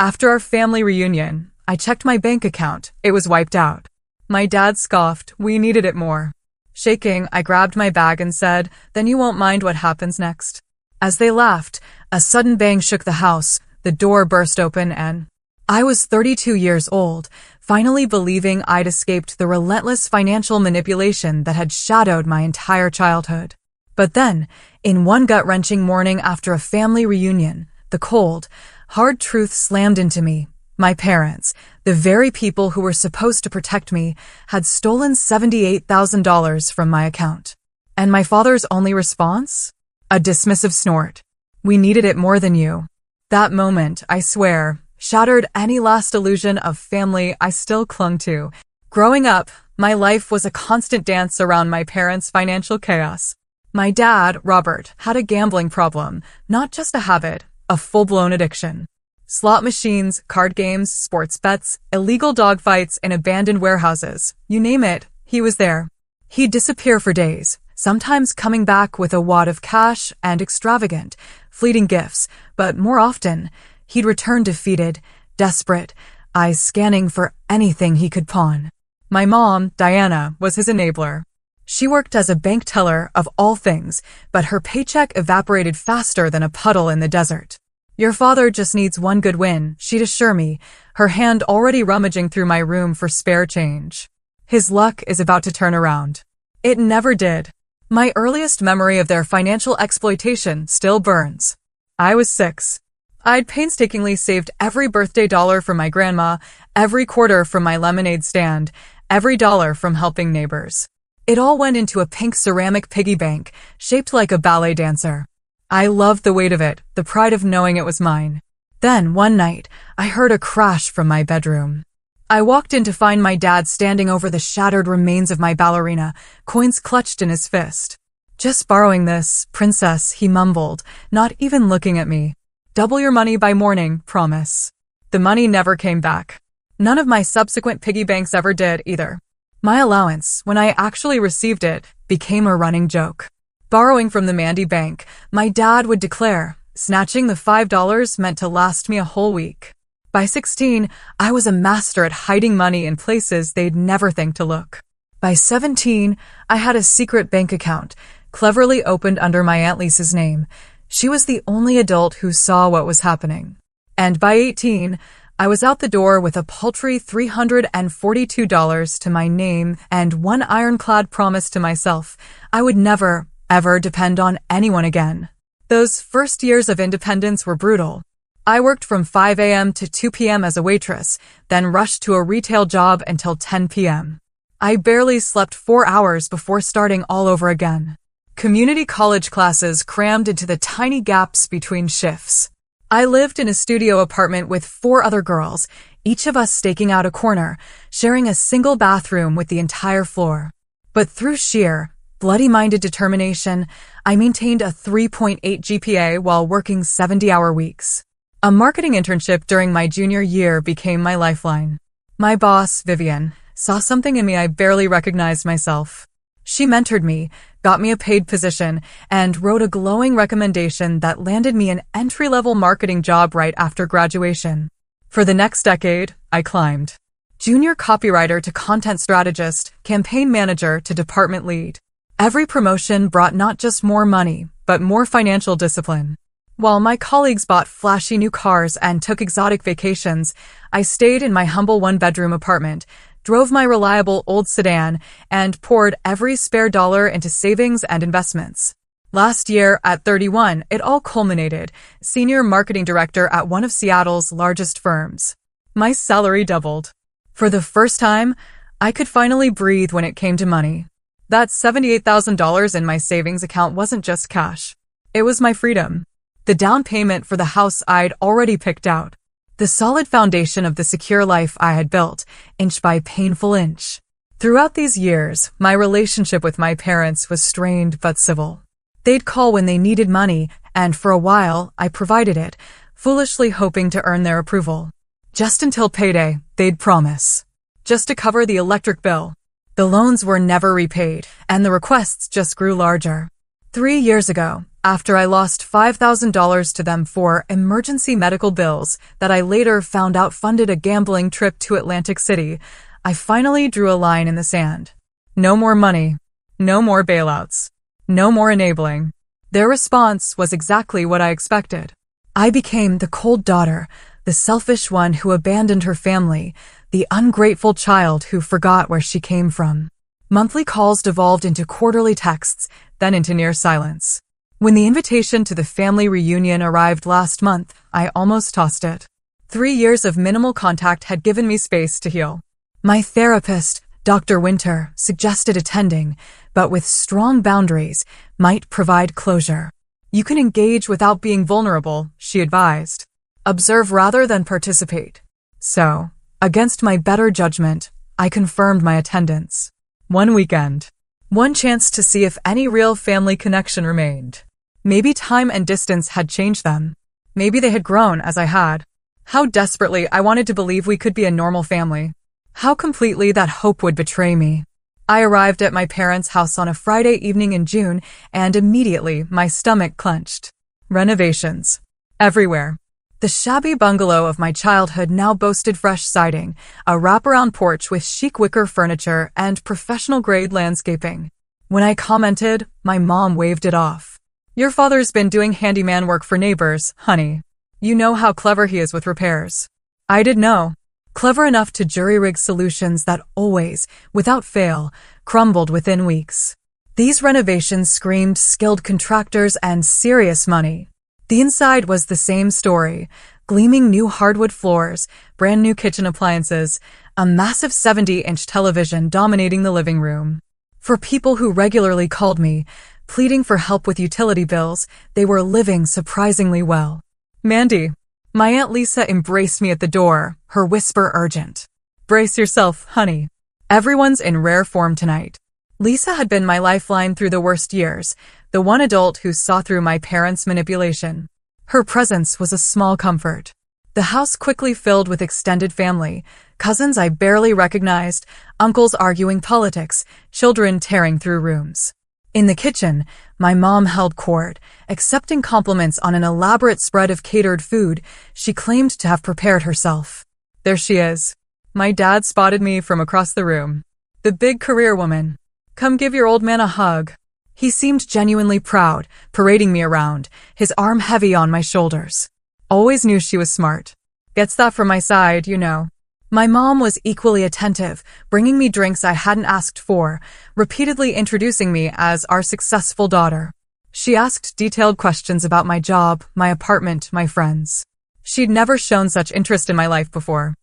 After our family reunion, I checked my bank account. It was wiped out. My dad scoffed. We needed it more. Shaking, I grabbed my bag and said, "Then you won't mind what happens next." As they laughed, a sudden bang shook the house. The door burst open and I was 32 years old, finally believing I'd escaped the relentless financial manipulation that had shadowed my entire childhood. But then, in one gut-wrenching morning after a family reunion, the cold, hard truth slammed into me. My parents, the very people who were supposed to protect me, had stolen $78,000 from my account. And my father's only response? A dismissive snort. "We needed it more than you." That moment, I swear, shattered any last illusion of family I still clung to. Growing up, my life was a constant dance around my parents' financial chaos. My dad, Robert, had a gambling problem, not just a habit, a full-blown addiction. Slot machines, card games, sports bets, illegal dogfights in abandoned warehouses, you name it, he was there. He'd disappear for days, sometimes coming back with a wad of cash and extravagant, fleeting gifts, but more often, he'd return defeated, desperate, eyes scanning for anything he could pawn. My mom, Diana, was his enabler. She worked as a bank teller of all things, but her paycheck evaporated faster than a puddle in the desert. "Your father just needs one good win," she'd assure me, her hand already rummaging through my room for spare change. "His luck is about to turn around." It never did. My earliest memory of their financial exploitation still burns. I was 6. I'd painstakingly saved every birthday dollar from my grandma, every quarter from my lemonade stand, every dollar from helping neighbors. It all went into a pink ceramic piggy bank, shaped like a ballet dancer. I loved the weight of it, the pride of knowing it was mine. Then, one night, I heard a crash from my bedroom. I walked in to find my dad standing over the shattered remains of my ballerina, coins clutched in his fist. "Just borrowing this, princess," he mumbled, not even looking at me. "Double your money by morning, promise." The money never came back. None of my subsequent piggy banks ever did, either. My allowance, when I actually received it, became a running joke. Borrowing from the Mandy Bank, my dad would declare, snatching the $5 meant to last me a whole week. By 16, I was a master at hiding money in places they'd never think to look. By 17, I had a secret bank account, cleverly opened under my Aunt Lisa's name. She was the only adult who saw what was happening. And by 18, I was out the door with a paltry $342 to my name and one ironclad promise to myself: I would never, ever depend on anyone again. Those first years of independence were brutal. I worked from 5 a.m. to 2 p.m. as a waitress, then rushed to a retail job until 10 p.m. I barely slept 4 hours before starting all over again. Community college classes crammed into the tiny gaps between shifts. I lived in a studio apartment with 4 other girls, each of us staking out a corner, sharing a single bathroom with the entire floor. But through sheer, bloody-minded determination, I maintained a 3.8 GPA while working 70-hour weeks. A marketing internship during my junior year became my lifeline. My boss, Vivian, saw something in me I barely recognized myself. She mentored me, got me a paid position, and wrote a glowing recommendation that landed me an entry-level marketing job right after graduation. For the next decade, I climbed. Junior copywriter to content strategist, campaign manager to department lead. Every promotion brought not just more money, but more financial discipline. While my colleagues bought flashy new cars and took exotic vacations, I stayed in my humble one-bedroom apartment, drove my reliable old sedan, and poured every spare dollar into savings and investments. Last year, at 31, it all culminated, senior marketing director at one of Seattle's largest firms. My salary doubled. For the first time, I could finally breathe when it came to money. That $78,000 in my savings account wasn't just cash. It was my freedom. The down payment for the house I'd already picked out. The solid foundation of the secure life I had built, inch by painful inch. Throughout these years, my relationship with my parents was strained but civil. They'd call when they needed money, and for a while, I provided it, foolishly hoping to earn their approval. Just until payday, they'd promise. Just to cover the electric bill. The loans were never repaid, and the requests just grew larger. 3 years ago, after I lost $5,000 to them for emergency medical bills that I later found out funded a gambling trip to Atlantic City, I finally drew a line in the sand. No more money. No more bailouts. No more enabling. Their response was exactly what I expected. I became the cold daughter, the selfish one who abandoned her family, the ungrateful child who forgot where she came from. Monthly calls devolved into quarterly texts, then into near silence. When the invitation to the family reunion arrived last month, I almost tossed it. 3 years of minimal contact had given me space to heal. My therapist, Dr. Winter, suggested attending, but with strong boundaries, might provide closure. You can engage without being vulnerable, she advised. Observe rather than participate. So, against my better judgment, I confirmed my attendance. One weekend. One chance to see if any real family connection remained. Maybe time and distance had changed them. Maybe they had grown as I had. How desperately I wanted to believe we could be a normal family. How completely that hope would betray me. I arrived at my parents' house on a Friday evening in June, and immediately my stomach clenched. Renovations. Everywhere. The shabby bungalow of my childhood now boasted fresh siding, a wraparound porch with chic wicker furniture, and professional-grade landscaping. When I commented, my mom waved it off. Your father's been doing handyman work for neighbors, honey. You know how clever he is with repairs. I did know. Clever enough to jury-rig solutions that always, without fail, crumbled within weeks. These renovations screamed skilled contractors and serious money. The inside was the same story: gleaming new hardwood floors, brand new kitchen appliances, a massive 70-inch television dominating the living room. For people who regularly called me, pleading for help with utility bills, they were living surprisingly well. Mandy. My Aunt Lisa embraced me at the door, her whisper urgent. Brace yourself, honey. Everyone's in rare form tonight. Lisa had been my lifeline through the worst years, the one adult who saw through my parents' manipulation. Her presence was a small comfort. The house quickly filled with extended family, cousins I barely recognized, uncles arguing politics, children tearing through rooms. In the kitchen, my mom held court, accepting compliments on an elaborate spread of catered food she claimed to have prepared herself. There she is. My dad spotted me from across the room. The big career woman. Come give your old man a hug. He seemed genuinely proud, parading me around, his arm heavy on my shoulders. Always knew she was smart. Gets that from my side, you know. My mom was equally attentive, bringing me drinks I hadn't asked for, repeatedly introducing me as our successful daughter. She asked detailed questions about my job, my apartment, my friends. She'd never shown such interest in my life before.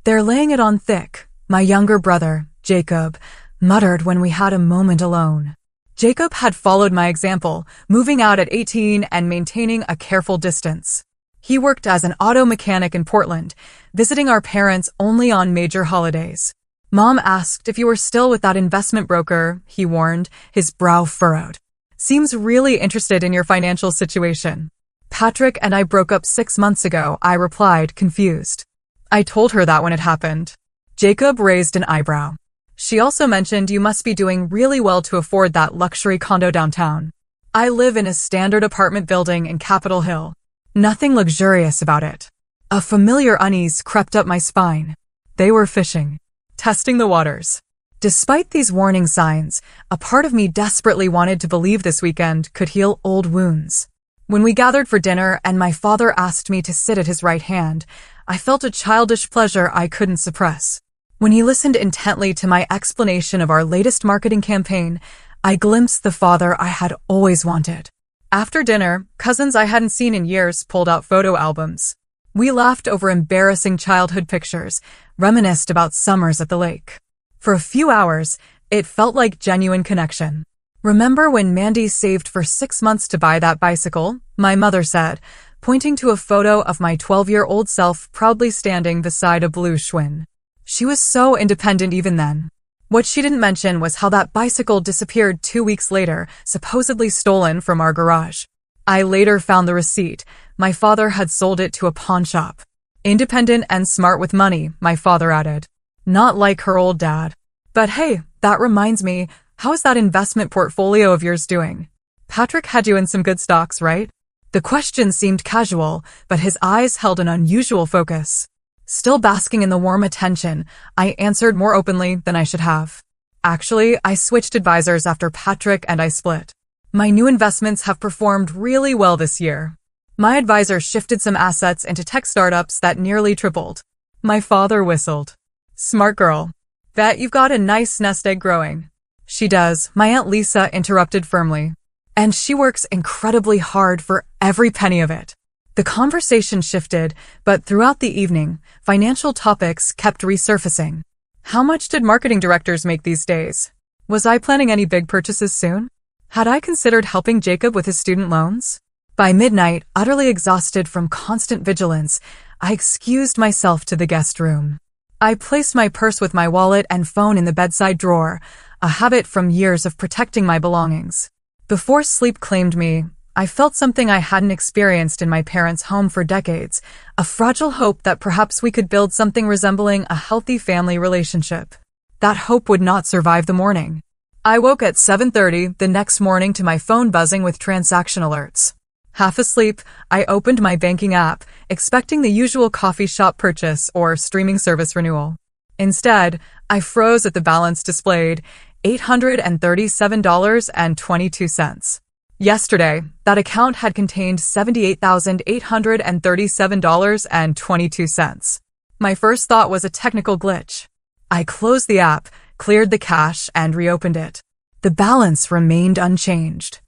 They're laying it on thick, my younger brother, Jacob, muttered when we had a moment alone. Jacob had followed my example, moving out at 18 and maintaining a careful distance. He worked as an auto mechanic in Portland, visiting our parents only on major holidays. Mom asked if you were still with that investment broker, he warned, his brow furrowed. Seems really interested in your financial situation. Patrick and I broke up 6 months ago, I replied, confused. I told her that when it happened. Jacob raised an eyebrow. She also mentioned you must be doing really well to afford that luxury condo downtown. I live in a standard apartment building in Capitol Hill. Nothing luxurious about it. A familiar unease crept up my spine. They were fishing, testing the waters. Despite these warning signs, a part of me desperately wanted to believe this weekend could heal old wounds. When we gathered for dinner and my father asked me to sit at his right hand, I felt a childish pleasure I couldn't suppress. When he listened intently to my explanation of our latest marketing campaign, I glimpsed the father I had always wanted. After dinner, cousins I hadn't seen in years pulled out photo albums. We laughed over embarrassing childhood pictures, reminisced about summers at the lake. For a few hours, it felt like genuine connection. Remember when Mandy saved for 6 months to buy that bicycle? My mother said, pointing to a photo of my 12-year-old self proudly standing beside a blue Schwinn. She was so independent even then. What she didn't mention was how that bicycle disappeared 2 weeks later, supposedly stolen from our garage. I later found the receipt. My father had sold it to a pawn shop. Independent and smart with money, my father added. Not like her old dad. But hey, that reminds me, how is that investment portfolio of yours doing? Patrick had you in some good stocks, right? The question seemed casual, but his eyes held an unusual focus. Still basking in the warm attention, I answered more openly than I should have. Actually, I switched advisors after Patrick and I split. My new investments have performed really well this year. My advisor shifted some assets into tech startups that nearly tripled. My father whistled. Smart girl. Bet you've got a nice nest egg growing. She does, my Aunt Lisa interrupted firmly. And she works incredibly hard for every penny of it. The conversation shifted, but throughout the evening, financial topics kept resurfacing. How much did marketing directors make these days? Was I planning any big purchases soon? Had I considered helping Jacob with his student loans? By midnight, utterly exhausted from constant vigilance, I excused myself to the guest room. I placed my purse with my wallet and phone in the bedside drawer, a habit from years of protecting my belongings. Before sleep claimed me, I felt something I hadn't experienced in my parents' home for decades, a fragile hope that perhaps we could build something resembling a healthy family relationship. That hope would not survive the morning. I woke at 7:30 the next morning to my phone buzzing with transaction alerts. Half asleep, I opened my banking app, expecting the usual coffee shop purchase or streaming service renewal. Instead, I froze at the balance displayed, $837.22. Yesterday, that account had contained $78,837.22. My first thought was a technical glitch. I closed the app, cleared the cache, and reopened it. The balance remained unchanged.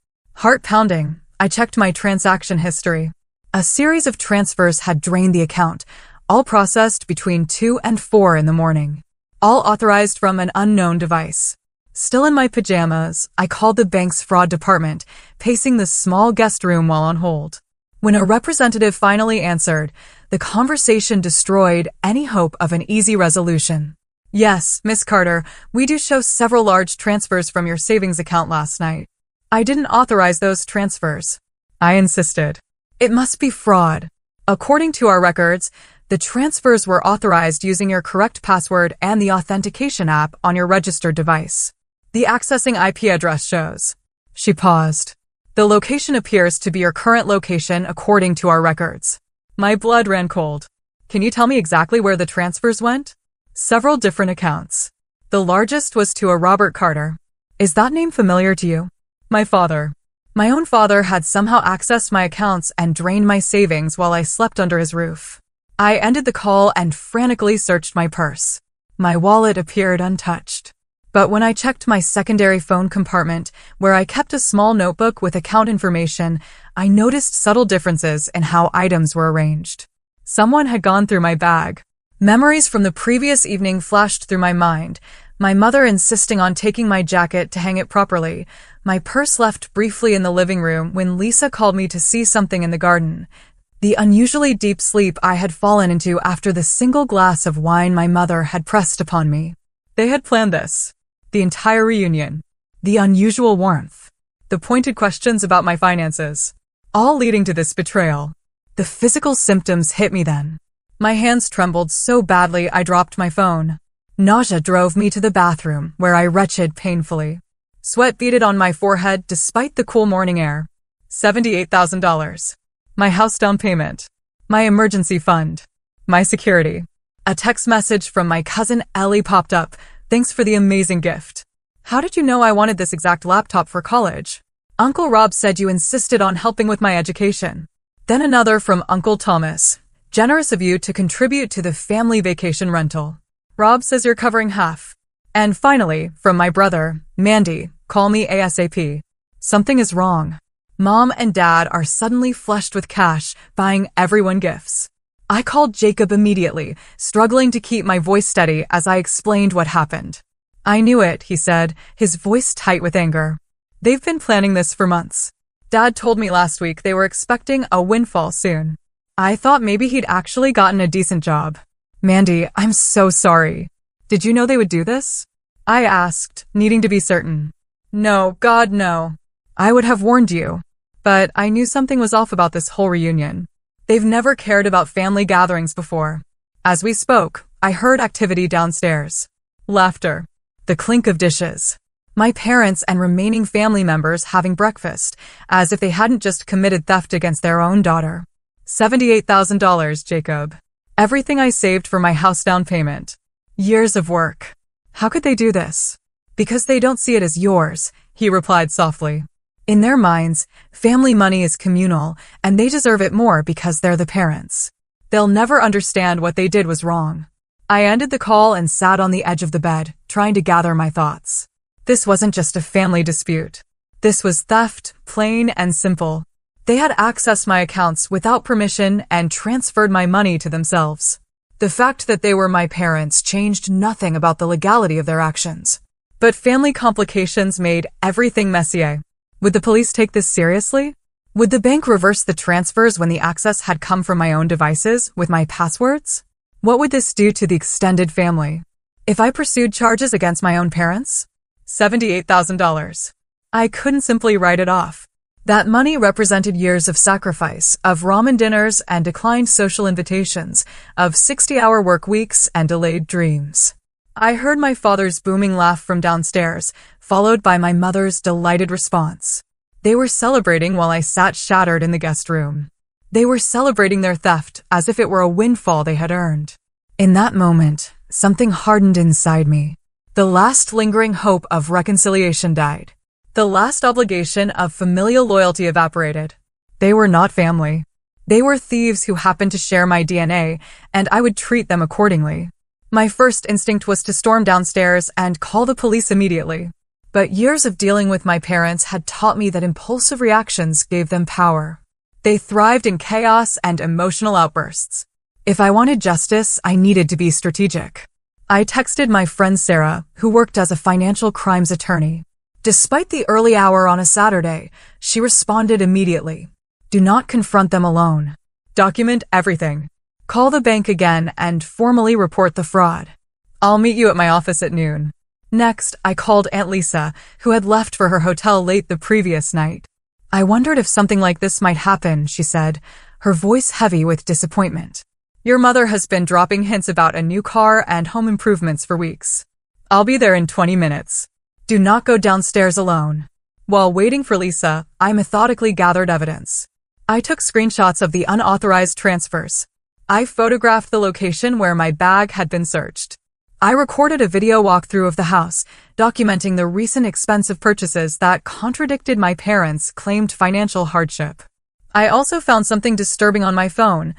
Heart pounding, I checked my transaction history. A series of transfers had drained the account, all processed between 2 and 4 in the morning. All authorized from an unknown device. Still in my pajamas, I called the bank's fraud department, pacing the small guest room while on hold. When a representative finally answered, the conversation destroyed any hope of an easy resolution. Yes, Miss Carter, we do show several large transfers from your savings account last night. I didn't authorize those transfers. I insisted. It must be fraud. According to our records, the transfers were authorized using your correct password and the authentication app on your registered device. The accessing IP address shows. She paused. The location appears to be your current location according to our records. My blood ran cold. Can you tell me exactly where the transfers went? Several different accounts. The largest was to a Robert Carter. Is that name familiar to you? My father. My own father had somehow accessed my accounts and drained my savings while I slept under his roof. I ended the call and frantically searched my purse. My wallet appeared untouched. But when I checked my secondary phone compartment, where I kept a small notebook with account information, I noticed subtle differences in how items were arranged. Someone had gone through my bag. Memories from the previous evening flashed through my mind. My mother insisting on taking my jacket to hang it properly. My purse left briefly in the living room when Lisa called me to see something in the garden. The unusually deep sleep I had fallen into after the single glass of wine my mother had pressed upon me. They had planned this. The entire reunion. The unusual warmth. The pointed questions about my finances. All leading to this betrayal. The physical symptoms hit me then. My hands trembled so badly I dropped my phone. Nausea drove me to the bathroom, where I retched painfully. Sweat beaded on my forehead despite the cool morning air. $78,000. My house down payment. My emergency fund. My security. A text message from my cousin Ellie popped up. Thanks for the amazing gift. How did you know I wanted this exact laptop for college? Uncle Rob said you insisted on helping with my education. Then another from Uncle Thomas. Generous of you to contribute to the family vacation rental. Rob says you're covering half. And finally, from my brother, Mandy, call me ASAP. Something is wrong. Mom and Dad are suddenly flushed with cash, buying everyone gifts. I called Jacob immediately, struggling to keep my voice steady as I explained what happened. I knew it, he said, his voice tight with anger. They've been planning this for months. Dad told me last week they were expecting a windfall soon. I thought maybe he'd actually gotten a decent job. Mandy, I'm so sorry. Did you know they would do this? I asked, needing to be certain. No, God, no. I would have warned you. But I knew something was off about this whole reunion. They've never cared about family gatherings before. As we spoke, I heard activity downstairs. Laughter. The clink of dishes. My parents and remaining family members having breakfast, as if they hadn't just committed theft against their own daughter. $78,000, Jacob. Everything I saved for my house down payment. Years of work. How could they do this? Because they don't see it as yours, he replied softly. In their minds, family money is communal, and they deserve it more because they're the parents. They'll never understand what they did was wrong. I ended the call and sat on the edge of the bed, trying to gather my thoughts. This wasn't just a family dispute. This was theft, plain and simple. They had accessed my accounts without permission and transferred my money to themselves. The fact that they were my parents changed nothing about the legality of their actions. But family complications made everything messier. Would the police take this seriously? Would the bank reverse the transfers when the access had come from my own devices with my passwords? What would this do to the extended family? If I pursued charges against my own parents? $78,000. I couldn't simply write it off. That money represented years of sacrifice, of ramen dinners and declined social invitations, of 60-hour work weeks and delayed dreams. I heard my father's booming laugh from downstairs, followed by my mother's delighted response. They were celebrating while I sat shattered in the guest room. They were celebrating their theft as if it were a windfall they had earned. In that moment, something hardened inside me. The last lingering hope of reconciliation died. The last obligation of familial loyalty evaporated. They were not family. They were thieves who happened to share my DNA, and I would treat them accordingly. My first instinct was to storm downstairs and call the police immediately. But years of dealing with my parents had taught me that impulsive reactions gave them power. They thrived in chaos and emotional outbursts. If I wanted justice, I needed to be strategic. I texted my friend Sarah, who worked as a financial crimes attorney. Despite the early hour on a Saturday, she responded immediately. Do not confront them alone. Document everything. Call the bank again and formally report the fraud. I'll meet you at my office at noon. Next, I called Aunt Lisa, who had left for her hotel late the previous night. I wondered if something like this might happen, she said, her voice heavy with disappointment. Your mother has been dropping hints about a new car and home improvements for weeks. I'll be there in 20 minutes. Do not go downstairs alone. While waiting for Lisa, I methodically gathered evidence. I took screenshots of the unauthorized transfers. I photographed the location where my bag had been searched. I recorded a video walkthrough of the house, documenting the recent expensive purchases that contradicted my parents' claimed financial hardship. I also found something disturbing on my phone.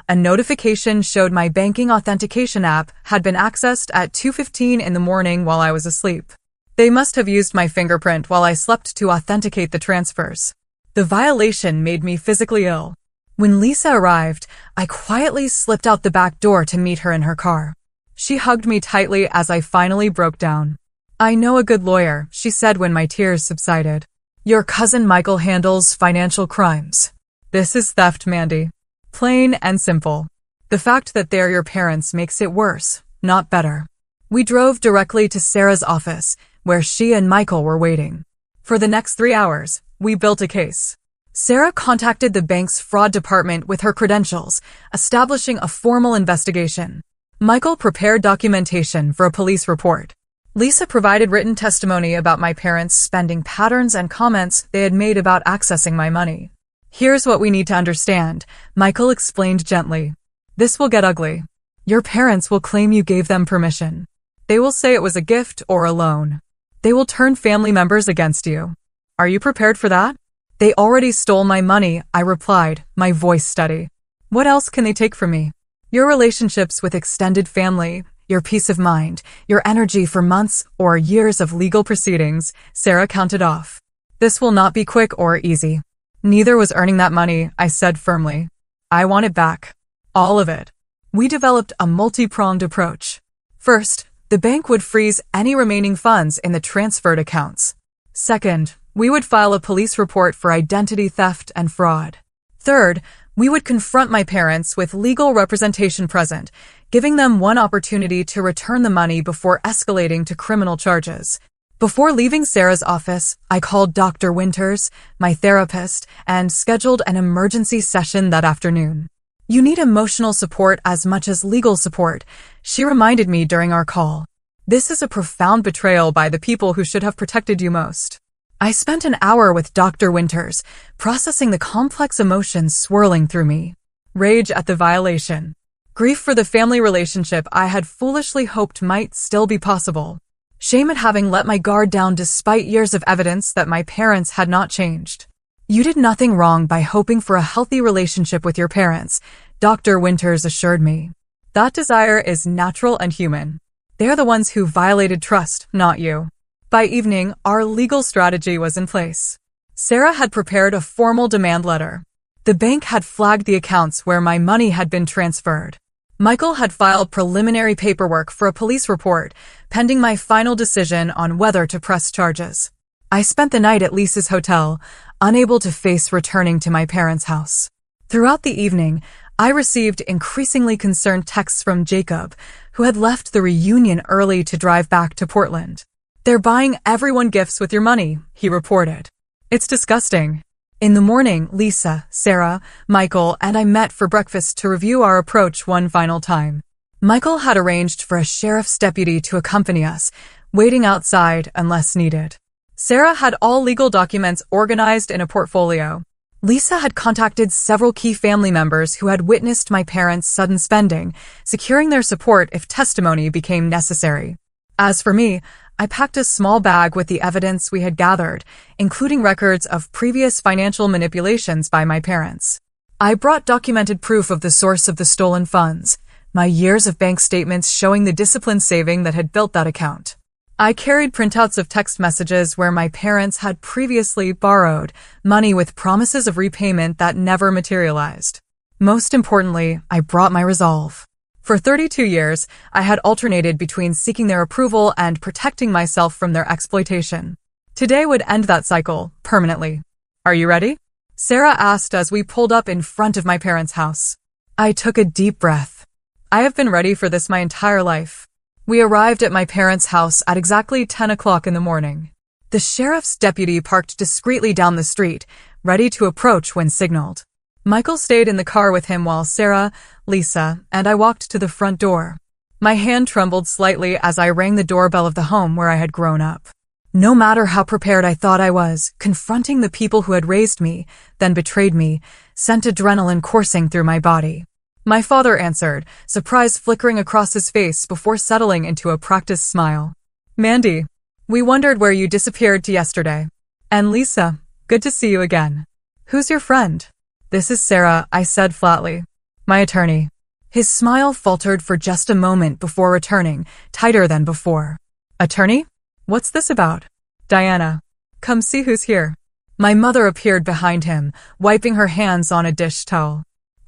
A notification showed my banking authentication app had been accessed at 2:15 in the morning while I was asleep. They must have used my fingerprint while I slept to authenticate the transfers. The violation made me physically ill. When Lisa arrived, I quietly slipped out the back door to meet her in her car. She hugged me tightly as I finally broke down. I know a good lawyer, she said when my tears subsided. Your cousin Michael handles financial crimes. This is theft, Mandy. Plain and simple. The fact that they're your parents makes it worse, not better. We drove directly to Sarah's office, where she and Michael were waiting. For the next 3 hours, we built a case. Sarah contacted the bank's fraud department with her credentials, establishing a formal investigation. Michael prepared documentation for a police report. Lisa provided written testimony about my parents' spending patterns and comments they had made about accessing my money. Here's what we need to understand, Michael explained gently. This will get ugly. Your parents will claim you gave them permission. They will say it was a gift or a loan. They will turn family members against you. Are you prepared for that? They already stole my money, I replied, my voice steady. What else can they take from me? Your relationships with extended family, your peace of mind, your energy for months or years of legal proceedings, Sarah counted off. This will not be quick or easy. Neither was earning that money, I said firmly. I want it back. All of it. We developed a multi-pronged approach. First, the bank would freeze any remaining funds in the transferred accounts. Second, we would file a police report for identity theft and fraud. Third, we would confront my parents with legal representation present, giving them one opportunity to return the money before escalating to criminal charges. Before leaving Sarah's office, I called Dr. Winters, my therapist, and scheduled an emergency session that afternoon. You need emotional support as much as legal support, she reminded me during our call. This is a profound betrayal by the people who should have protected you most. I spent an hour with Dr. Winters, processing the complex emotions swirling through me. Rage at the violation. Grief for the family relationship I had foolishly hoped might still be possible. Shame at having let my guard down despite years of evidence that my parents had not changed. You did nothing wrong by hoping for a healthy relationship with your parents, Dr. Winters assured me. That desire is natural and human. They're the ones who violated trust, not you. By evening, our legal strategy was in place. Sarah had prepared a formal demand letter. The bank had flagged the accounts where my money had been transferred. Michael had filed preliminary paperwork for a police report, pending my final decision on whether to press charges. I spent the night at Lisa's hotel, unable to face returning to my parents' house. Throughout the evening, I received increasingly concerned texts from Jacob, who had left the reunion early to drive back to Portland. "They're buying everyone gifts with your money," he reported. "It's disgusting." In the morning, Lisa, Sarah, Michael, and I met for breakfast to review our approach one final time. Michael had arranged for a sheriff's deputy to accompany us, waiting outside unless needed. Sarah had all legal documents organized in a portfolio. Lisa had contacted several key family members who had witnessed my parents' sudden spending, securing their support if testimony became necessary. As for me, I packed a small bag with the evidence we had gathered, including records of previous financial manipulations by my parents. I brought documented proof of the source of the stolen funds, my years of bank statements showing the disciplined saving that had built that account. I carried printouts of text messages where my parents had previously borrowed money with promises of repayment that never materialized. Most importantly, I brought my resolve. For 32 years, I had alternated between seeking their approval and protecting myself from their exploitation. Today would end that cycle, permanently. "Are you ready?" Sarah asked as we pulled up in front of my parents' house. I took a deep breath. I have been ready for this my entire life. We arrived at my parents' house at exactly 10 o'clock in the morning. The sheriff's deputy parked discreetly down the street, ready to approach when signaled. Michael stayed in the car with him while Sarah, Lisa, and I walked to the front door. My hand trembled slightly as I rang the doorbell of the home where I had grown up. No matter how prepared I thought I was, confronting the people who had raised me, then betrayed me, sent adrenaline coursing through my body. My father answered, surprise flickering across his face before settling into a practiced smile. "Mandy, we wondered where you disappeared to yesterday. And Lisa, good to see you again. Who's your friend?" "This is Sarah," I said flatly. "My attorney." His smile faltered for just a moment before returning, tighter than before. "Attorney? What's this about?" "Diana, come see who's here." My mother appeared behind him, wiping her hands on a dish towel.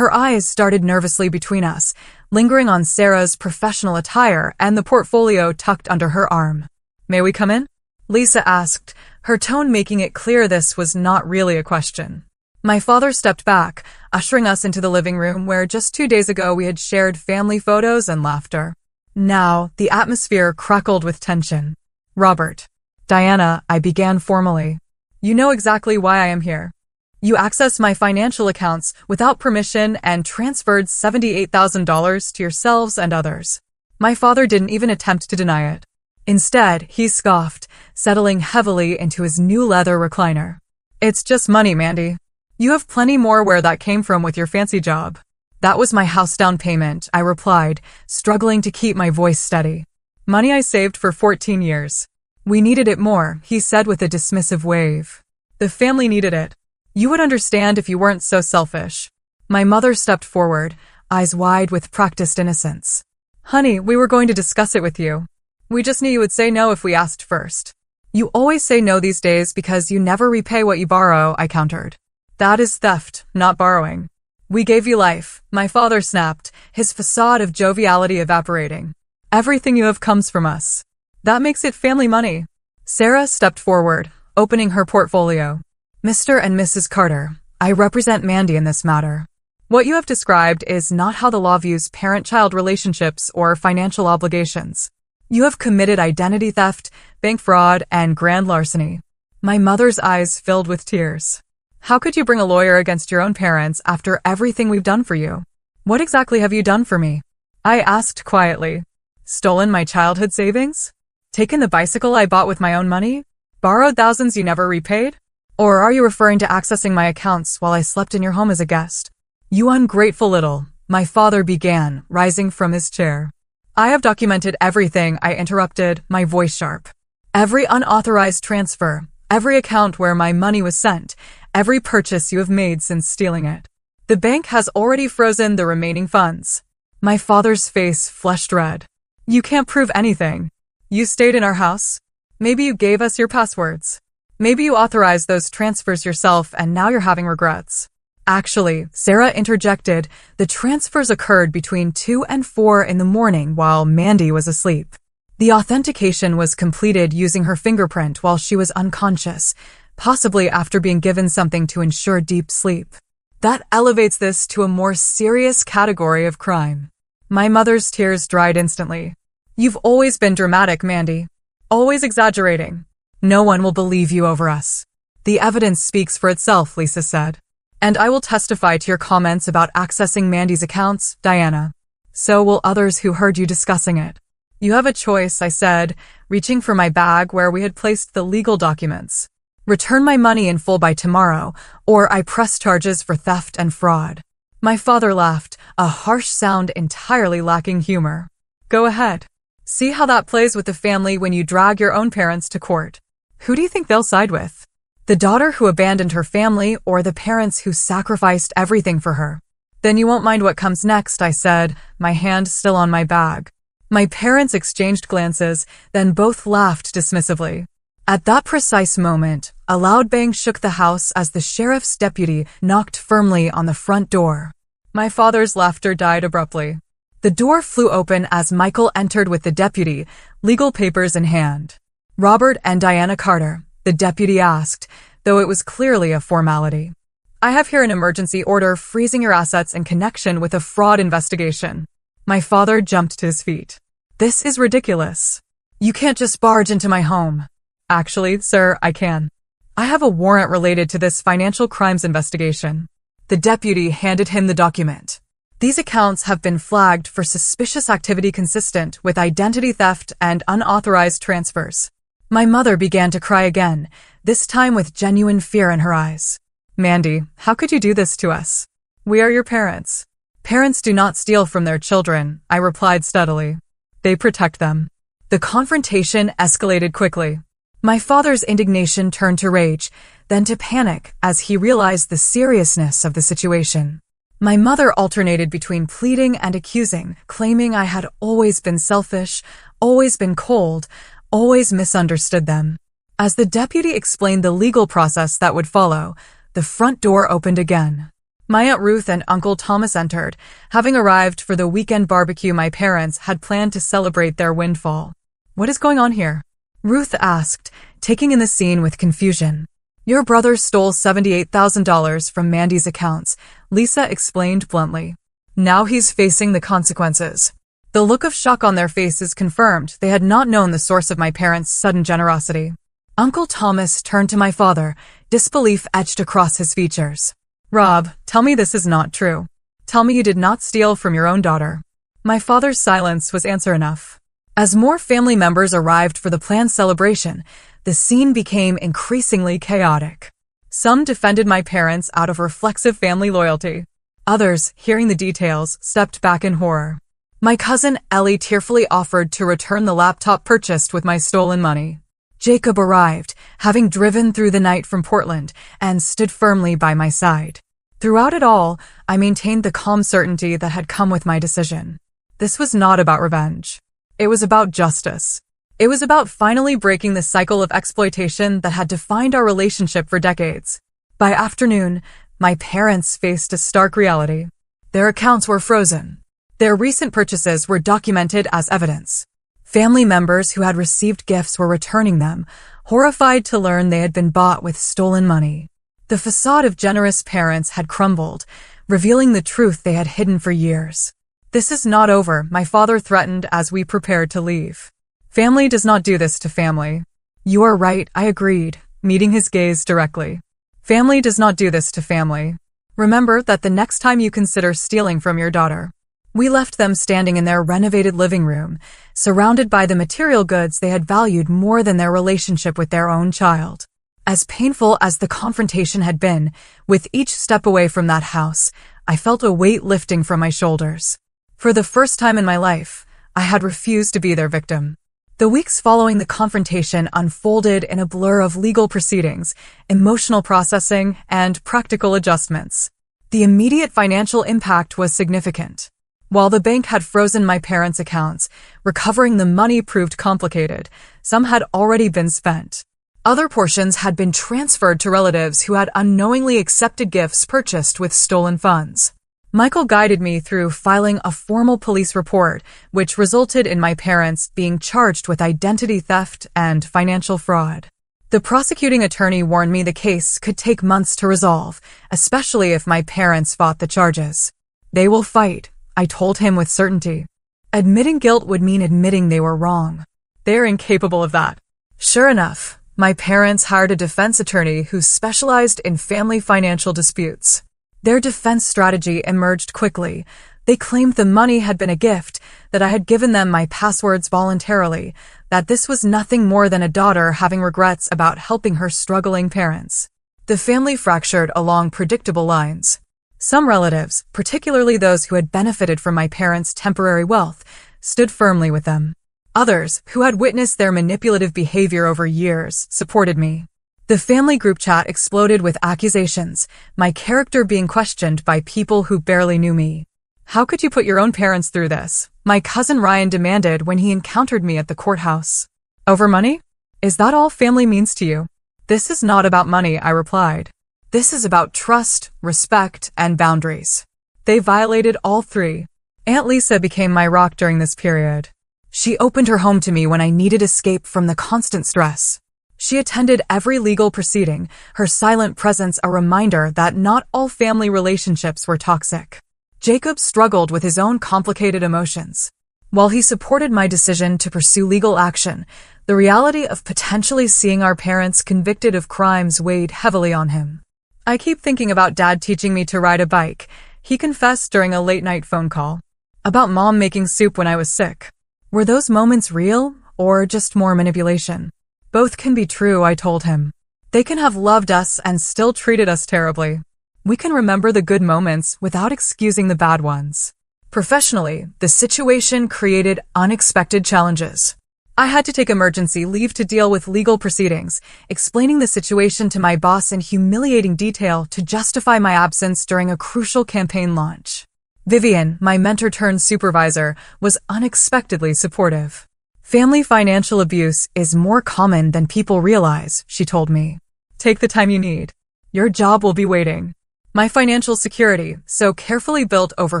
Her eyes darted nervously between us, lingering on Sarah's professional attire and the portfolio tucked under her arm. "May we come in?" Lisa asked, her tone making it clear this was not really a question. My father stepped back, ushering us into the living room where just 2 days ago we had shared family photos and laughter. Now, the atmosphere crackled with tension. "Robert." "Diana," I began formally. "You know exactly why I am here. You accessed my financial accounts without permission and transferred $78,000 to yourselves and others." My father didn't even attempt to deny it. Instead, he scoffed, settling heavily into his new leather recliner. "It's just money, Mandy. You have plenty more where that came from with your fancy job." "That was my house down payment," I replied, struggling to keep my voice steady. "Money I saved for 14 years. We needed it more," he said with a dismissive wave. "The family needed it. You would understand if you weren't so selfish." My mother stepped forward, eyes wide with practiced innocence. "Honey, we were going to discuss it with you. We just knew you would say no if we asked first." "You always say no these days because you never repay what you borrow," I countered. "That is theft, not borrowing. We gave you life," my father snapped, his facade of joviality evaporating. "Everything you have comes from us. That makes it family money." Sarah stepped forward, opening her portfolio. "Mr. and Mrs. Carter, I represent Mandy in this matter. What you have described is not how the law views parent-child relationships or financial obligations. You have committed identity theft, bank fraud, and grand larceny." My mother's eyes filled with tears. "How could you bring a lawyer against your own parents after everything we've done for you? What exactly have you done for me?" I asked quietly. Stolen my childhood savings? Taken the bicycle I bought with my own money? Borrowed thousands you never repaid? Or are you referring to accessing my accounts while I slept in your home as a guest? You ungrateful little, my father began, rising from his chair. I have documented everything, I interrupted, my voice sharp. Every unauthorized transfer, every account where my money was sent, every purchase you have made since stealing it. The bank has already frozen the remaining funds. My father's face flushed red. You can't prove anything. You stayed in our house. Maybe you gave us your passwords. Maybe you authorized those transfers yourself and now you're having regrets. Actually, Sarah interjected, the transfers occurred between 2 and 4 in the morning while Mandy was asleep. The authentication was completed using her fingerprint while she was unconscious, possibly after being given something to ensure deep sleep. That elevates this to a more serious category of crime. My mother's tears dried instantly. You've always been dramatic, Mandy. Always exaggerating. No one will believe you over us. The evidence speaks for itself, Lisa said. And I will testify to your comments about accessing Mandy's accounts, Diana. So will others who heard you discussing it. You have a choice, I said, reaching for my bag where we had placed the legal documents. Return my money in full by tomorrow, or I press charges for theft and fraud. My father laughed, a harsh sound entirely lacking humor. Go ahead. See how that plays with the family when you drag your own parents to court. Who do you think they'll side with? The daughter who abandoned her family or the parents who sacrificed everything for her? Then you won't mind what comes next, I said, my hand still on my bag. My parents exchanged glances, then both laughed dismissively. At that precise moment, a loud bang shook the house as the sheriff's deputy knocked firmly on the front door. My father's laughter died abruptly. The door flew open as Michael entered with the deputy, legal papers in hand. Robert and Diana Carter, the deputy asked, though it was clearly a formality. I have here an emergency order freezing your assets in connection with a fraud investigation. My father jumped to his feet. This is ridiculous. You can't just barge into my home. Actually, sir, I can. I have a warrant related to this financial crimes investigation. The deputy handed him the document. These accounts have been flagged for suspicious activity consistent with identity theft and unauthorized transfers. My mother began to cry again, this time with genuine fear in her eyes. Mandy, how could you do this to us? We are your parents. Parents do not steal from their children, I replied steadily. They protect them. The confrontation escalated quickly. My father's indignation turned to rage, then to panic as he realized the seriousness of the situation. My mother alternated between pleading and accusing, claiming I had always been selfish, always been cold, always misunderstood them. As the deputy explained the legal process that would follow, the front door opened again. My Aunt Ruth and Uncle Thomas entered, having arrived for the weekend barbecue my parents had planned to celebrate their windfall. What is going on here? Ruth asked, taking in the scene with confusion. Your brother stole $78,000 from Mandy's accounts, Lisa explained bluntly. Now he's facing the consequences. The look of shock on their faces confirmed they had not known the source of my parents' sudden generosity. Uncle Thomas turned to my father, disbelief etched across his features. Rob, tell me this is not true. Tell me you did not steal from your own daughter. My father's silence was answer enough. As more family members arrived for the planned celebration, the scene became increasingly chaotic. Some defended my parents out of reflexive family loyalty. Others, hearing the details, stepped back in horror. My cousin Ellie tearfully offered to return the laptop purchased with my stolen money. Jacob arrived, having driven through the night from Portland, and stood firmly by my side. Throughout it all, I maintained the calm certainty that had come with my decision. This was not about revenge. It was about justice. It was about finally breaking the cycle of exploitation that had defined our relationship for decades. By afternoon, my parents faced a stark reality. Their accounts were frozen. Their recent purchases were documented as evidence. Family members who had received gifts were returning them, horrified to learn they had been bought with stolen money. The facade of generous parents had crumbled, revealing the truth they had hidden for years. This is not over, my father threatened as we prepared to leave. Family does not do this to family. You are right, I agreed, meeting his gaze directly. Family does not do this to family. Remember that the next time you consider stealing from your daughter, We left them standing in their renovated living room, surrounded by the material goods they had valued more than their relationship with their own child. As painful as the confrontation had been, with each step away from that house, I felt a weight lifting from my shoulders. For the first time in my life, I had refused to be their victim. The weeks following the confrontation unfolded in a blur of legal proceedings, emotional processing, and practical adjustments. The immediate financial impact was significant. While the bank had frozen my parents' accounts, recovering the money proved complicated. Some had already been spent. Other portions had been transferred to relatives who had unknowingly accepted gifts purchased with stolen funds. Michael guided me through filing a formal police report, which resulted in my parents being charged with identity theft and financial fraud. The prosecuting attorney warned me the case could take months to resolve, especially if my parents fought the charges. "They will fight," I told him with certainty. Admitting guilt would mean admitting they were wrong. They're incapable of that. Sure enough, my parents hired a defense attorney who specialized in family financial disputes. Their defense strategy emerged quickly. They claimed the money had been a gift, that I had given them my passwords voluntarily, that this was nothing more than a daughter having regrets about helping her struggling parents. The family fractured along predictable lines. Some relatives, particularly those who had benefited from my parents' temporary wealth, stood firmly with them. Others, who had witnessed their manipulative behavior over years, supported me. The family group chat exploded with accusations, my character being questioned by people who barely knew me. "How could you put your own parents through this?" my cousin Ryan demanded when he encountered me at the courthouse. "Over money? Is that all family means to you?" "This is not about money," I replied. "This is about trust, respect, and boundaries." They violated all three. Aunt Lisa became my rock during this period. She opened her home to me when I needed escape from the constant stress. She attended every legal proceeding, her silent presence a reminder that not all family relationships were toxic. Jacob struggled with his own complicated emotions. While he supported my decision to pursue legal action, the reality of potentially seeing our parents convicted of crimes weighed heavily on him. "I keep thinking about Dad teaching me to ride a bike," he confessed during a late-night phone call. "About Mom making soup when I was sick." Were those moments real, or just more manipulation? "Both can be true," I told him. "They can have loved us and still treated us terribly. We can remember the good moments without excusing the bad ones." Professionally, the situation created unexpected challenges. I had to take emergency leave to deal with legal proceedings, explaining the situation to my boss in humiliating detail to justify my absence during a crucial campaign launch. Vivian, my mentor-turned-supervisor, was unexpectedly supportive. "Family financial abuse is more common than people realize," she told me. "Take the time you need. Your job will be waiting." My financial security, so carefully built over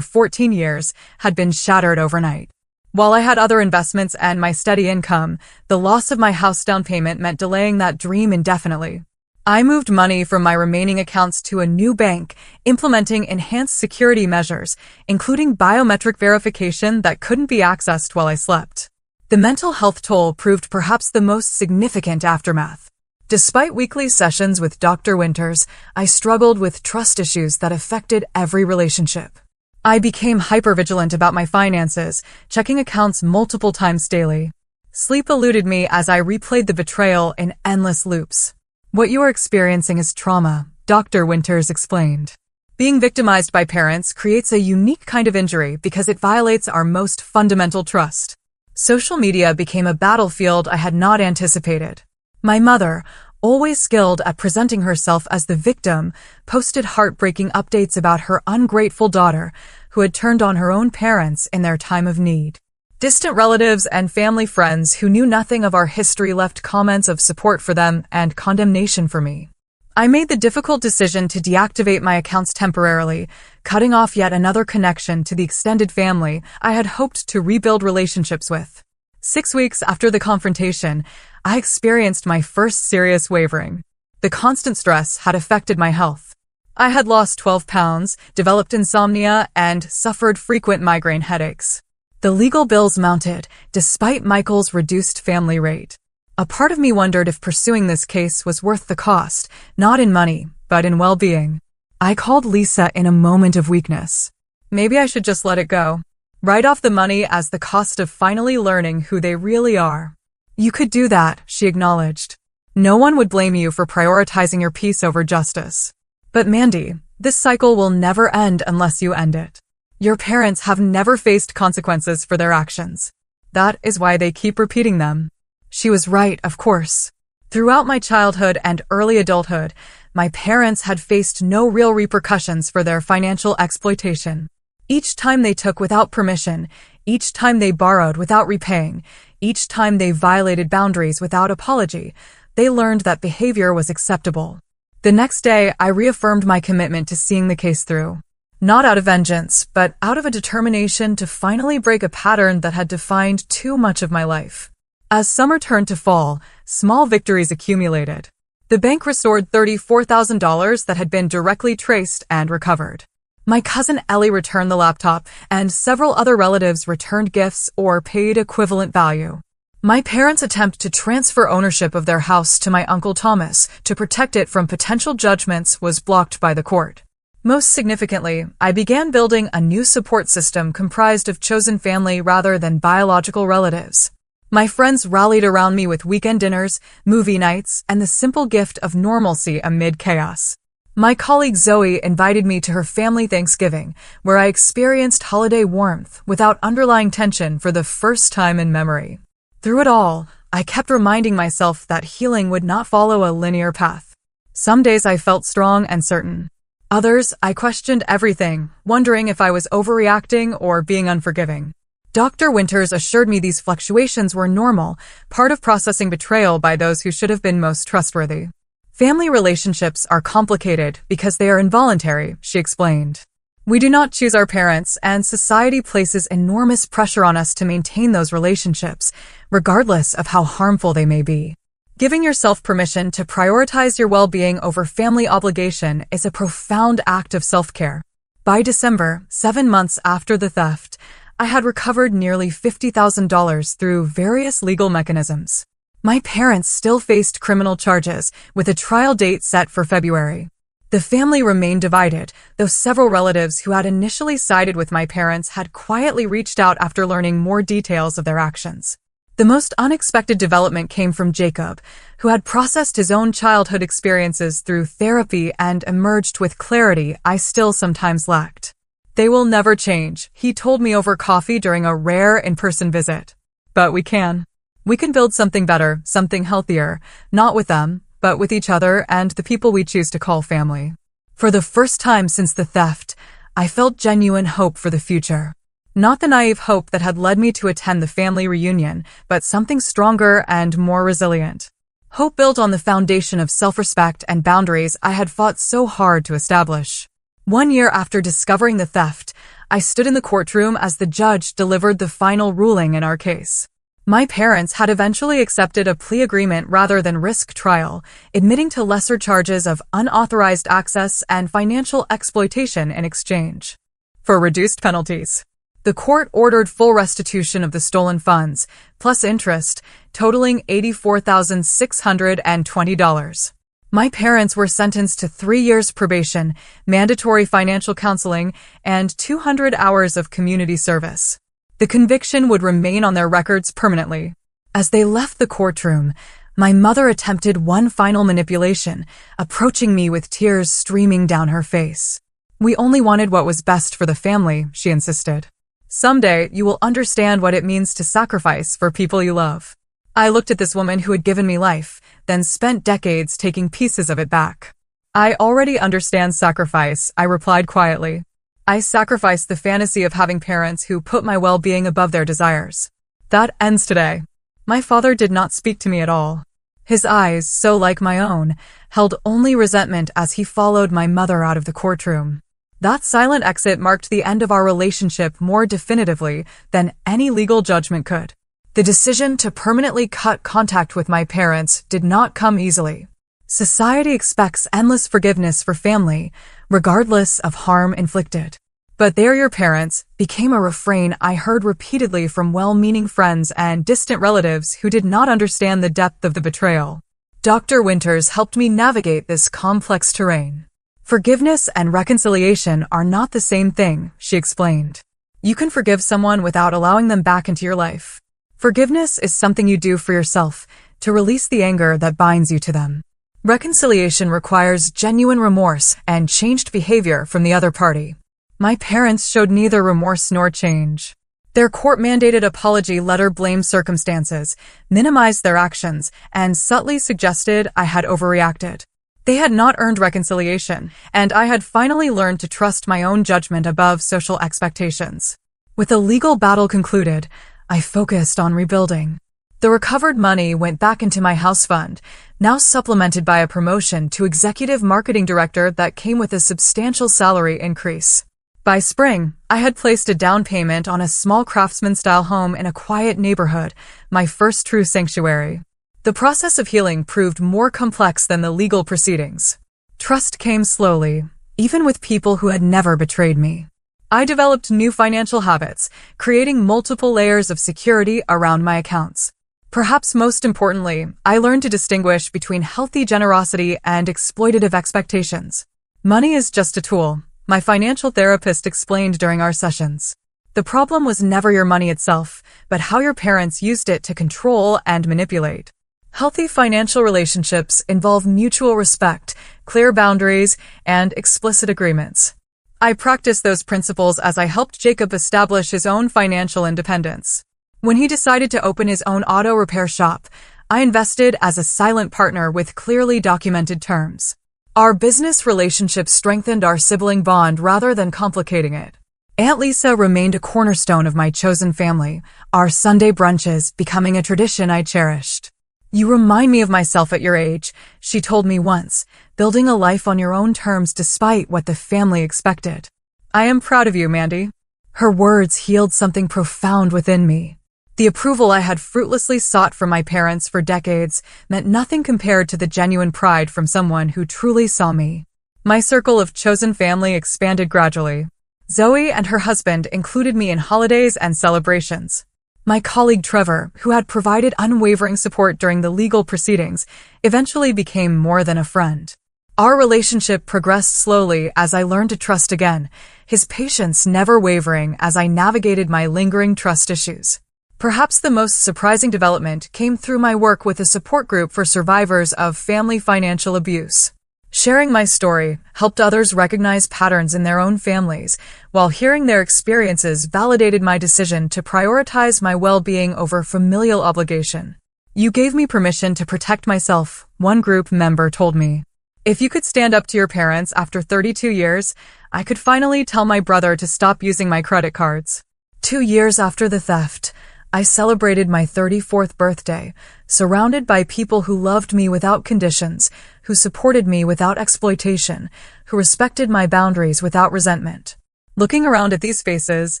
14 years, had been shattered overnight. While I had other investments and my steady income, the loss of my house down payment meant delaying that dream indefinitely. I moved money from my remaining accounts to a new bank, implementing enhanced security measures, including biometric verification that couldn't be accessed while I slept. The mental health toll proved perhaps the most significant aftermath. Despite weekly sessions with Dr. Winters, I struggled with trust issues that affected every relationship. I became hypervigilant about my finances, checking accounts multiple times daily. Sleep eluded me as I replayed the betrayal in endless loops. "What you are experiencing is trauma," Dr. Winters explained. "Being victimized by parents creates a unique kind of injury because it violates our most fundamental trust." Social media became a battlefield I had not anticipated. My mother, always skilled at presenting herself as the victim, posted heartbreaking updates about her ungrateful daughter, who had turned on her own parents in their time of need. Distant relatives and family friends who knew nothing of our history left comments of support for them and condemnation for me. I made the difficult decision to deactivate my accounts temporarily, cutting off yet another connection to the extended family I had hoped to rebuild relationships with. 6 weeks after the confrontation, I experienced my first serious wavering. The constant stress had affected my health. I had lost 12 pounds, developed insomnia, and suffered frequent migraine headaches. The legal bills mounted, despite Michael's reduced family rate. A part of me wondered if pursuing this case was worth the cost, not in money, but in well-being. I called Lisa in a moment of weakness. "Maybe I should just let it go." Write off the money as the cost of finally learning who they really are. You could do that, she acknowledged. No one would blame you for prioritizing your peace over justice. But Mandy, this cycle will never end unless you end it. Your parents have never faced consequences for their actions. That is why they keep repeating them. She was right, of course. Throughout my childhood and early adulthood, my parents had faced no real repercussions for their financial exploitation. Each time they took without permission, each time they borrowed without repaying, each time they violated boundaries without apology, they learned that behavior was acceptable. The next day, I reaffirmed my commitment to seeing the case through. Not out of vengeance, but out of a determination to finally break a pattern that had defined too much of my life. As summer turned to fall, small victories accumulated. The bank restored $34,000 that had been directly traced and recovered. My cousin Ellie returned the laptop, and several other relatives returned gifts or paid equivalent value. My parents' attempt to transfer ownership of their house to my Uncle Thomas to protect it from potential judgments was blocked by the court. Most significantly, I began building a new support system comprised of chosen family rather than biological relatives. My friends rallied around me with weekend dinners, movie nights, and the simple gift of normalcy amid chaos. My colleague Zoe invited me to her family Thanksgiving, where I experienced holiday warmth without underlying tension for the first time in memory. Through it all, I kept reminding myself that healing would not follow a linear path. Some days I felt strong and certain. Others, I questioned everything, wondering if I was overreacting or being unforgiving. Dr. Winters assured me these fluctuations were normal, part of processing betrayal by those who should have been most trustworthy. Family relationships are complicated because they are involuntary, she explained. We do not choose our parents, and society places enormous pressure on us to maintain those relationships, regardless of how harmful they may be. Giving yourself permission to prioritize your well-being over family obligation is a profound act of self-care. By December, 7 months after the theft, I had recovered nearly $50,000 through various legal mechanisms. My parents still faced criminal charges, with a trial date set for February. The family remained divided, though several relatives who had initially sided with my parents had quietly reached out after learning more details of their actions. The most unexpected development came from Jacob, who had processed his own childhood experiences through therapy and emerged with clarity I still sometimes lacked. They will never change, he told me over coffee during a rare in-person visit. But we can. We can build something better, something healthier, not with them, but with each other and the people we choose to call family. For the first time since the theft, I felt genuine hope for the future. Not the naive hope that had led me to attend the family reunion, but something stronger and more resilient. Hope built on the foundation of self-respect and boundaries I had fought so hard to establish. 1 year after discovering the theft, I stood in the courtroom as the judge delivered the final ruling in our case. My parents had eventually accepted a plea agreement rather than risk trial, admitting to lesser charges of unauthorized access and financial exploitation in exchange for reduced penalties. The court ordered full restitution of the stolen funds, plus interest, totaling $84,620. My parents were sentenced to 3 years probation, mandatory financial counseling, and 200 hours of community service. The conviction would remain on their records permanently. As they left the courtroom, my mother attempted one final manipulation, approaching me with tears streaming down her face. We only wanted what was best for the family, she insisted. Someday, you will understand what it means to sacrifice for people you love. I looked at this woman who had given me life, then spent decades taking pieces of it back. I already understand sacrifice, I replied quietly. I sacrificed the fantasy of having parents who put my well-being above their desires. That ends today. My father did not speak to me at all. His eyes, so like my own, held only resentment as he followed my mother out of the courtroom. That silent exit marked the end of our relationship more definitively than any legal judgment could. The decision to permanently cut contact with my parents did not come easily. Society expects endless forgiveness for family, regardless of harm inflicted. But "they're your parents" became a refrain I heard repeatedly from well-meaning friends and distant relatives who did not understand the depth of the betrayal. Dr. Winters helped me navigate this complex terrain. Forgiveness and reconciliation are not the same thing, she explained. You can forgive someone without allowing them back into your life. Forgiveness is something you do for yourself to release the anger that binds you to them. Reconciliation requires genuine remorse and changed behavior from the other party. My parents showed neither remorse nor change. Their court-mandated apology letter blamed circumstances, minimized their actions, and subtly suggested I had overreacted. They had not earned reconciliation, and I had finally learned to trust my own judgment above social expectations. With the legal battle concluded, I focused on rebuilding. The recovered money went back into my house fund, now supplemented by a promotion to executive marketing director that came with a substantial salary increase. By spring, I had placed a down payment on a small craftsman-style home in a quiet neighborhood, my first true sanctuary. The process of healing proved more complex than the legal proceedings. Trust came slowly, even with people who had never betrayed me. I developed new financial habits, creating multiple layers of security around my accounts. Perhaps most importantly, I learned to distinguish between healthy generosity and exploitative expectations. Money is just a tool, my financial therapist explained during our sessions. The problem was never your money itself, but how your parents used it to control and manipulate. Healthy financial relationships involve mutual respect, clear boundaries, and explicit agreements. I practiced those principles as I helped Jacob establish his own financial independence. When he decided to open his own auto repair shop, I invested as a silent partner with clearly documented terms. Our business relationship strengthened our sibling bond rather than complicating it. Aunt Lisa remained a cornerstone of my chosen family, our Sunday brunches becoming a tradition I cherished. "You remind me of myself at your age," she told me once, "building a life on your own terms despite what the family expected." "I am proud of you, Mandy." Her words healed something profound within me. The approval I had fruitlessly sought from my parents for decades meant nothing compared to the genuine pride from someone who truly saw me. My circle of chosen family expanded gradually. Zoe and her husband included me in holidays and celebrations. My colleague Trevor, who had provided unwavering support during the legal proceedings, eventually became more than a friend. Our relationship progressed slowly as I learned to trust again, his patience never wavering as I navigated my lingering trust issues. Perhaps the most surprising development came through my work with a support group for survivors of family financial abuse. Sharing my story helped others recognize patterns in their own families, while hearing their experiences validated my decision to prioritize my well-being over familial obligation. "You gave me permission to protect myself," one group member told me. "If you could stand up to your parents after 32 years, I could finally tell my brother to stop using my credit cards." 2 years after the theft, I celebrated my 34th birthday, surrounded by people who loved me without conditions, who supported me without exploitation, who respected my boundaries without resentment. Looking around at these faces,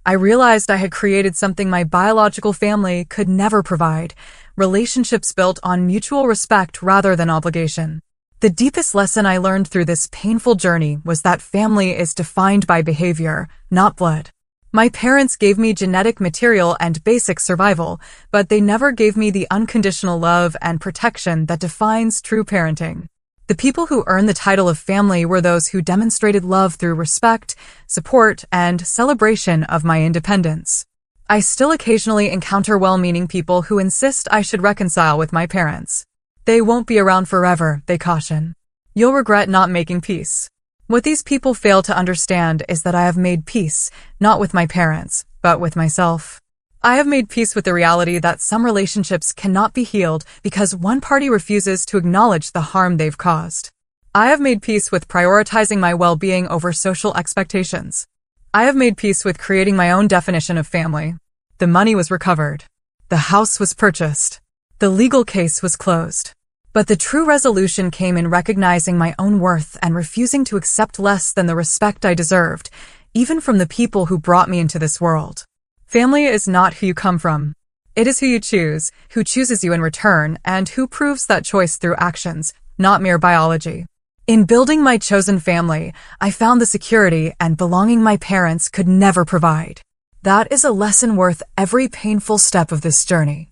I realized I had created something my biological family could never provide, relationships built on mutual respect rather than obligation. The deepest lesson I learned through this painful journey was that family is defined by behavior, not blood. My parents gave me genetic material and basic survival, but they never gave me the unconditional love and protection that defines true parenting. The people who earned the title of family were those who demonstrated love through respect, support, and celebration of my independence. I still occasionally encounter well-meaning people who insist I should reconcile with my parents. "They won't be around forever," they caution. "You'll regret not making peace." What these people fail to understand is that I have made peace, not with my parents, but with myself. I have made peace with the reality that some relationships cannot be healed because one party refuses to acknowledge the harm they've caused. I have made peace with prioritizing my well-being over social expectations. I have made peace with creating my own definition of family. The money was recovered. The house was purchased. The legal case was closed. But the true resolution came in recognizing my own worth and refusing to accept less than the respect I deserved, even from the people who brought me into this world. Family is not who you come from. It is who you choose, who chooses you in return, and who proves that choice through actions, not mere biology. In building my chosen family, I found the security and belonging my parents could never provide. That is a lesson worth every painful step of this journey.